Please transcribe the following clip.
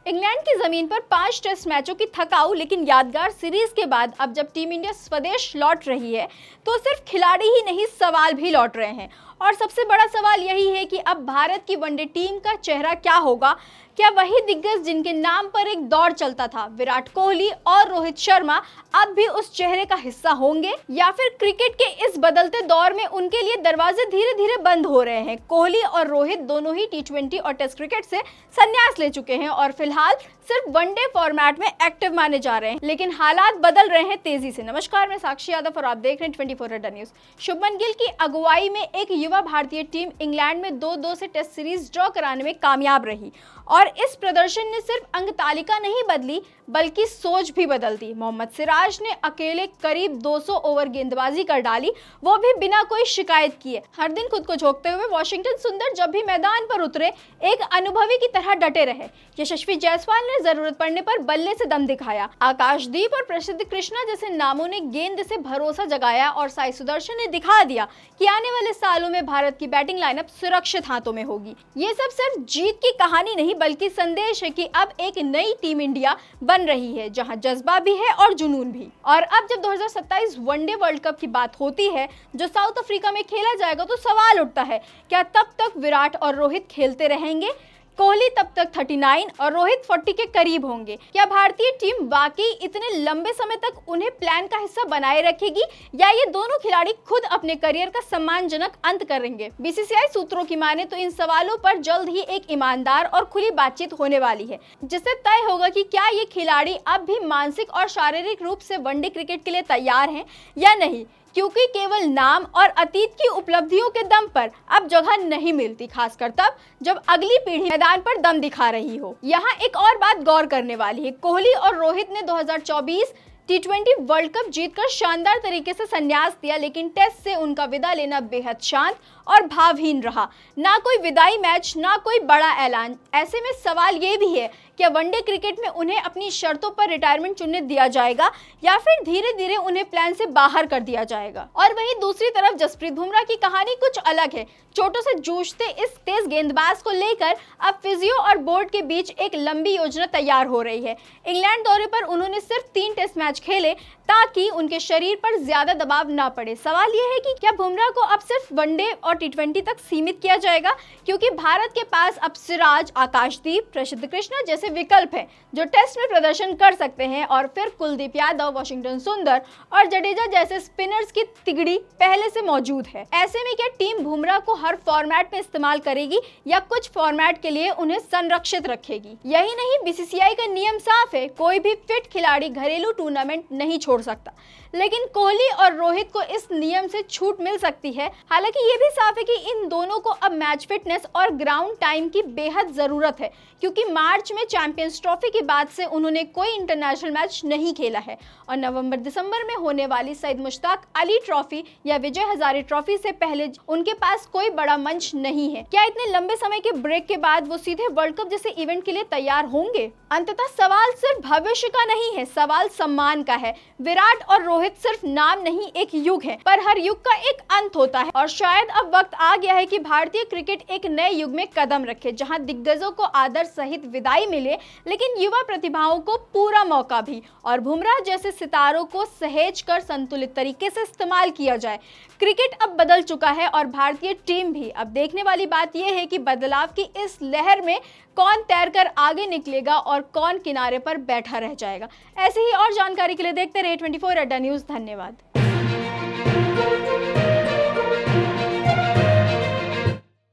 England की जमीन पर 5 टेस्ट मैचों की थकाऊ लेकिन यादगार सीरीज के बाद अब जब टीम इंडिया स्वदेश लौट रही है तो सिर्फ खिलाड़ी ही नहीं, सवाल भी लौट रहे हैं। और सबसे बड़ा सवाल यही है कि अब भारत की वनडे टीम का चेहरा क्या होगा। क्या वही दिग्गज जिनके नाम पर एक दौर चलता था, विराट कोहली और रोहित शर्मा, अब भी उस चेहरे का हिस्सा होंगे, या फिर क्रिकेट के इस बदलते दौर में उनके लिए दरवाजे धीरे धीरे बंद हो रहे हैं। कोहली और रोहित दोनों ही टी20 और टेस्ट क्रिकेट से संन्यास ले चुके हैं और फिलहाल सिर्फ वनडे फॉर्मेट में एक्टिव माने जा रहे हैं, लेकिन हालात बदल रहे हैं तेजी से। नमस्कार, मैं साक्षी यादव और आप देख रहे हैं 24 अड्डा न्यूज। शुभमन गिल की अगुवाई में एक युवा भारतीय टीम इंग्लैंड में 2-2 से टेस्ट सीरीज ड्रॉ कराने में कामयाब रही और इस प्रदर्शन ने सिर्फ अंक तालिका नहीं बदली बल्कि सोच भी बदल दी। मोहम्मद सिराज ने अकेले करीब 200 ओवर गेंदबाजी कर डाली, वो भी बिना कोई शिकायत किए। हर दिन खुद को झोंकते हुए वाशिंगटन सुंदर जब भी मैदान पर उतरे, एक अनुभवी की तरह डटे रहे। यशस्वी जायसवाल ने जरूरत पड़ने पर बल्ले से दम दिखाया। आकाशदीप और प्रसिद्ध कृष्णा जैसे नामों ने गेंद से भरोसा जगाया और साई सुदर्शन ने दिखा दिया कि आने वाले सालों में भारत की बैटिंग लाइनअप सुरक्षित हाथों में होगी। ये सब सिर्फ जीत की कहानी नहीं बल्कि संदेश है कि अब एक नई टीम इंडिया बन रही है, जहां जज्बा भी है और जुनून भी। और अब जब 2027 वनडे वर्ल्ड कप की बात होती है जो साउथ अफ्रीका में खेला जाएगा, तो सवाल उठता है, क्या तब तक विराट और रोहित खेलते रहेंगे? कोहली तब तक 39 और रोहित 40 के करीब होंगे। क्या भारतीय टीम वाकई इतने लंबे समय तक उन्हें प्लान का हिस्सा बनाए रखेगी, या ये दोनों खिलाड़ी खुद अपने करियर का सम्मानजनक अंत करेंगे? बीसीसीआई सूत्रों की माने तो इन सवालों पर जल्द ही एक ईमानदार और खुली बातचीत होने वाली है, जिससे तय होगा कि क्या ये खिलाड़ी अब भी मानसिक और शारीरिक रूप से वनडे क्रिकेट के लिए तैयार हैं या नहीं, क्योंकि केवल नाम और अतीत की उपलब्धियों के दम पर अब जगह नहीं मिलती, खासकर तब जब अगली पीढ़ी मैदान पर दम दिखा रही हो। यहाँ एक और बात गौर करने वाली है, कोहली और रोहित ने 2024 टी20 वर्ल्ड कप जीतकर शानदार तरीके से संन्यास दिया, लेकिन टेस्ट से उनका विदा लेना बेहद शांत और भावहीन रहा। ना कोई विदाई मैच, ना कोई बड़ा ऐलान। ऐसे में सवाल ये भी है, क्या वनडे क्रिकेट में उन्हें अपनी शर्तों पर रिटायरमेंट चुनने दिया जाएगा या फिर धीरे धीरे उन्हें प्लान से बाहर कर दिया जाएगा? और वहीं दूसरी तरफ जसप्रीत बुमराह की कहानी कुछ अलग है। चोटों से जूझते इस तेज गेंदबाज को लेकर अब फिजियो और बोर्ड के बीच एक लंबी योजना तैयार हो रही है। इंग्लैंड दौरे पर उन्होंने सिर्फ 3 टेस्ट मैच खेले ताकि उनके शरीर पर ज्यादा दबाव ना पड़े। सवाल यह है कि क्या बुमराह को अब सिर्फ वनडे और टी20 तक सीमित किया जाएगा, क्योंकि भारत के पास अब सिराज, आकाशदीप, प्रसिद्ध कृष्णा जैसे विकल्प हैं जो टेस्ट में प्रदर्शन कर सकते हैं, और फिर कुलदीप यादव, वाशिंगटन सुंदर और जडेजा जैसे स्पिनर्स की तिगड़ी पहले से मौजूद है। ऐसे में क्या टीम बुमराह को हर फॉर्मेट में इस्तेमाल करेगी या कुछ फॉर्मेट के लिए उन्हें संरक्षित रखेगी? यही नहीं, बीसीसीआई का नियम साफ है, कोई भी फिट खिलाड़ी घरेलू टूर्नामेंट नहीं छोड़ सकता, लेकिन कोहली और रोहित को इस नियम से छूट मिल सकती है। हालांकि ये भी साफ है कि इन दोनों को अब मैच फिटनेस और ग्राउंड टाइम की बेहद जरूरत है, क्योंकि मार्च में चैंपियंस ट्रॉफी के बाद से उन्होंने कोई इंटरनेशनल मैच नहीं खेला है और नवंबर-दिसंबर में होने वाली सईद मुश्ताक अली ट्रॉफी या विजय हजारे ट्रॉफी से पहले उनके पास कोई बड़ा मंच नहीं है। क्या इतने लंबे समय के ब्रेक के बाद वो सीधे वर्ल्ड कप जैसे इवेंट के लिए तैयार होंगे? अंततः सवाल सिर्फ भविष्य का नहीं है, सवाल सम्मान का है। विराट और रोहित सिर्फ नाम नहीं, एक युग है, पर हर युग का एक अंत होता है और शायद अब वक्त आ गया है कि भारतीय क्रिकेट एक नए युग में कदम रखे, जहां दिग्गजों को आदर सहित विदाई मिले, लेकिन युवा प्रतिभाओं को पूरा मौका भी, और बुमराह जैसे सितारों को सहेज कर संतुलित तरीके से इस्तेमाल किया जाए। क्रिकेट अब बदल चुका है और भारतीय टीम भी। अब देखने वाली बात यह है कि बदलाव की इस लहर में कौन तैरकर आगे निकलेगा और कौन किनारे पर बैठा रह जाएगा। ऐसे ही और जानकारी के लिए देखते रहिए 24 अड्डा न्यूज। धन्यवाद।